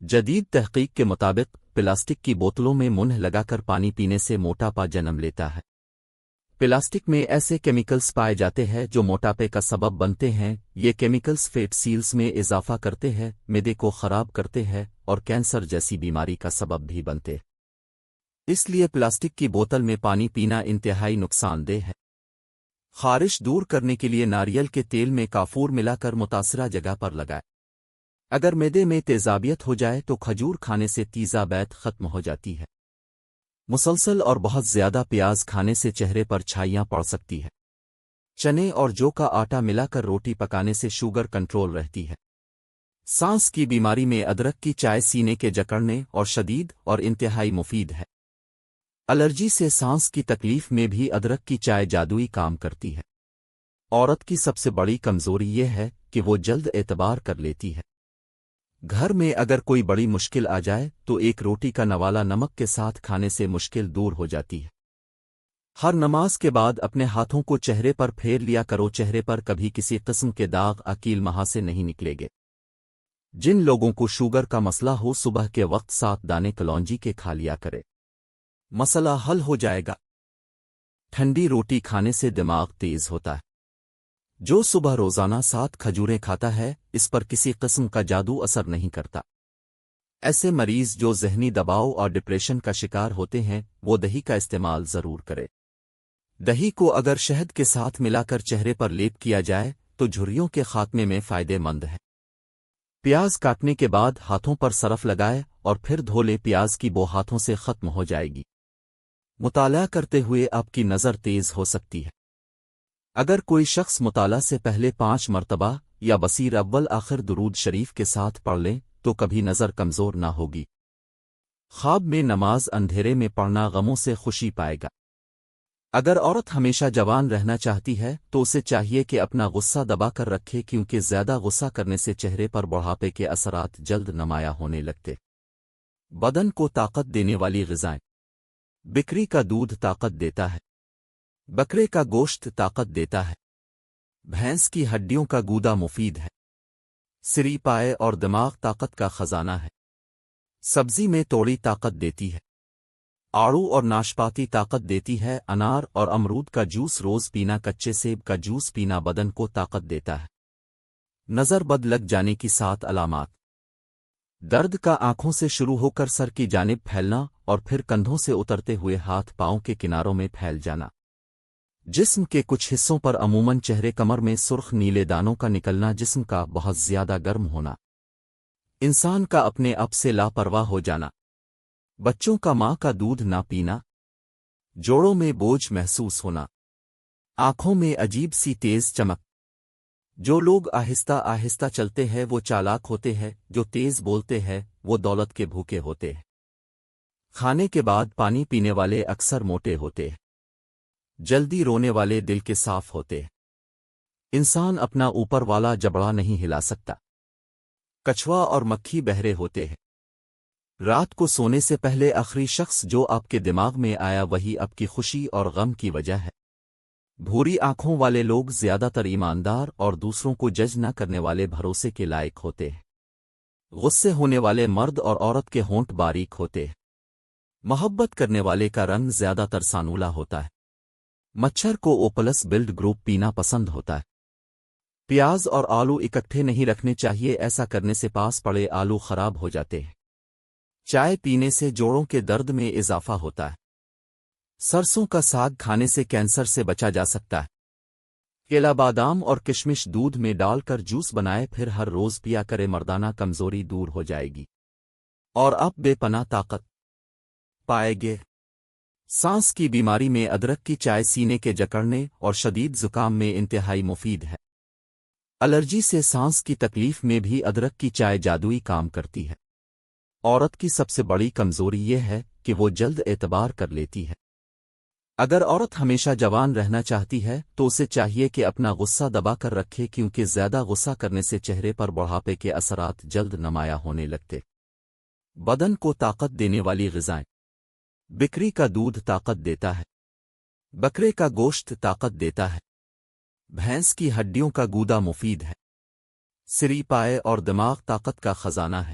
جدید تحقیق کے مطابق پلاسٹک کی بوتلوں میں منہ لگا کر پانی پینے سے موٹاپا جنم لیتا ہے۔ پلاسٹک میں ایسے کیمیکلز پائے جاتے ہیں جو موٹاپے کا سبب بنتے ہیں۔ یہ کیمیکلز فیٹ سیلز میں اضافہ کرتے ہیں، معدے کو خراب کرتے ہیں اور کینسر جیسی بیماری کا سبب بھی بنتے ہیں۔ اس لیے پلاسٹک کی بوتل میں پانی پینا انتہائی نقصان دہ ہے۔ خارش دور کرنے کے لیے ناریل کے تیل میں کافور ملا کر متاثرہ جگہ پر لگائیں۔ اگر معدے میں تیزابیت ہو جائے تو کھجور کھانے سے تیزابیت ختم ہو جاتی ہے۔ مسلسل اور بہت زیادہ پیاز کھانے سے چہرے پر چھائیاں پڑ سکتی ہے۔ چنے اور جو کا آٹا ملا کر روٹی پکانے سے شوگر کنٹرول رہتی ہے۔ سانس کی بیماری میں ادرک کی چائے سینے کے جکڑنے اور شدید اور انتہائی مفید ہے۔ الرجی سے سانس کی تکلیف میں بھی ادرک کی چائے جادوئی کام کرتی ہے۔ عورت کی سب سے بڑی کمزوری یہ ہے کہ وہ جلد اعتبار کر لیتی ہے۔ گھر میں اگر کوئی بڑی مشکل آ جائے تو ایک روٹی کا نوالا نمک کے ساتھ کھانے سے مشکل دور ہو جاتی ہے۔ ہر نماز کے بعد اپنے ہاتھوں کو چہرے پر پھیر لیا کرو، چہرے پر کبھی کسی قسم کے داغ اکیل ماہ سے نہیں نکلے گے۔ جن لوگوں کو شوگر کا مسئلہ ہو صبح کے وقت 7 دانے کلونجی کے کھا لیا کرے، مسئلہ حل ہو جائے گا۔ ٹھنڈی روٹی کھانے سے دماغ تیز ہوتا ہے۔ جو صبح روزانہ 7 کھجوریں کھاتا ہے اس پر کسی قسم کا جادو اثر نہیں کرتا۔ ایسے مریض جو ذہنی دباؤ اور ڈپریشن کا شکار ہوتے ہیں وہ دہی کا استعمال ضرور کرے۔ دہی کو اگر شہد کے ساتھ ملا کر چہرے پر لیپ کیا جائے تو جھریوں کے خاتمے میں فائدے مند ہے۔ پیاز کاٹنے کے بعد ہاتھوں پر سرف لگائے اور پھر دھو لے، پیاز کی بو ہاتھوں سے ختم ہو جائے گی۔ مطالعہ کرتے ہوئے آپ کی نظر تیز ہو سکتی ہے۔ اگر کوئی شخص مطالعہ سے پہلے 5 مرتبہ یا بصیر اول آخر درود شریف کے ساتھ پڑھ لیں تو کبھی نظر کمزور نہ ہوگی۔ خواب میں نماز اندھیرے میں پڑھنا غموں سے خوشی پائے گا۔ اگر عورت ہمیشہ جوان رہنا چاہتی ہے تو اسے چاہیے کہ اپنا غصہ دبا کر رکھے، کیونکہ زیادہ غصہ کرنے سے چہرے پر بڑھاپے کے اثرات جلد نمایاں ہونے لگتے۔ بدن کو طاقت دینے والی غذائیں۔ بکری کا دودھ طاقت دیتا ہے۔ بکرے کا گوشت طاقت دیتا ہے۔ بھینس کی ہڈیوں کا گودا مفید ہے۔ سری پائے اور دماغ طاقت کا خزانہ ہے۔ سبزی میں توڑی طاقت دیتی ہے۔ آڑو اور ناشپاتی طاقت دیتی ہے۔ انار اور امرود کا جوس روز پینا، کچے سیب کا جوس پینا بدن کو طاقت دیتا ہے۔ نظر بد لگ جانے کی 7 علامات۔ درد کا آنکھوں سے شروع ہو کر سر کی جانب پھیلنا اور پھر کندھوں سے اترتے ہوئے ہاتھ پاؤں کے کناروں میں پھیل جانا۔ جسم کے کچھ حصوں پر عموماً چہرے کمر میں سرخ نیلے دانوں کا نکلنا، جسم کا بہت زیادہ گرم ہونا، انسان کا اپنے آپ سے لاپرواہ ہو جانا، بچوں کا ماں کا دودھ نہ پینا، جوڑوں میں بوجھ محسوس ہونا، آنکھوں میں عجیب سی تیز چمک۔ جو لوگ آہستہ آہستہ چلتے ہیں وہ چالاک ہوتے ہیں، جو تیز بولتے ہیں وہ دولت کے بھوکے ہوتے ہیں۔ کھانے کے بعد پانی پینے والے اکثر موٹے ہوتے ہیں۔ جلدی رونے والے دل کے صاف ہوتے ہیں۔ انسان اپنا اوپر والا جبڑا نہیں ہلا سکتا۔ کچھوا اور مکھی بہرے ہوتے ہیں۔ رات کو سونے سے پہلے آخری شخص جو آپ کے دماغ میں آیا وہی آپ کی خوشی اور غم کی وجہ ہے۔ بھوری آنکھوں والے لوگ زیادہ تر ایماندار اور دوسروں کو جج نہ کرنے والے بھروسے کے لائق ہوتے ہیں۔ غصے ہونے والے مرد اور عورت کے ہونٹ باریک ہوتے ہیں۔ محبت کرنے والے کا رنگ زیادہ تر سانولا ہوتا ہے۔ مچھر کو O+ بلڈ گروپ پینا پسند ہوتا ہے۔ پیاز اور آلو اکٹھے نہیں رکھنے چاہیے، ایسا کرنے سے پاس پڑے آلو خراب ہو جاتے ہیں۔ چائے پینے سے جوڑوں کے درد میں اضافہ ہوتا ہے۔ سرسوں کا ساگ کھانے سے کینسر سے بچا جا سکتا ہے۔ کیلا، بادام اور کشمش دودھ میں ڈال کر جوس بنائے پھر ہر روز پیا کرے، مردانہ کمزوری دور ہو جائے گی اور آپ بے پناہ طاقت پائے گے۔ سانس کی بیماری میں ادرک کی چائے سینے کے جکڑنے اور شدید زکام میں انتہائی مفید ہے۔ الرجی سے سانس کی تکلیف میں بھی ادرک کی چائے جادوئی کام کرتی ہے۔ عورت کی سب سے بڑی کمزوری یہ ہے کہ وہ جلد اعتبار کر لیتی ہے۔ اگر عورت ہمیشہ جوان رہنا چاہتی ہے تو اسے چاہیے کہ اپنا غصہ دبا کر رکھے، کیونکہ زیادہ غصہ کرنے سے چہرے پر بڑھاپے کے اثرات جلد نمایاں ہونے لگتے۔ بدن کو طاقت دینے والی غذائیں۔ بکری کا دودھ طاقت دیتا ہے۔ بکرے کا گوشت طاقت دیتا ہے۔ بھینس کی ہڈیوں کا گودا مفید ہے۔ سری پائے اور دماغ طاقت کا خزانہ ہے۔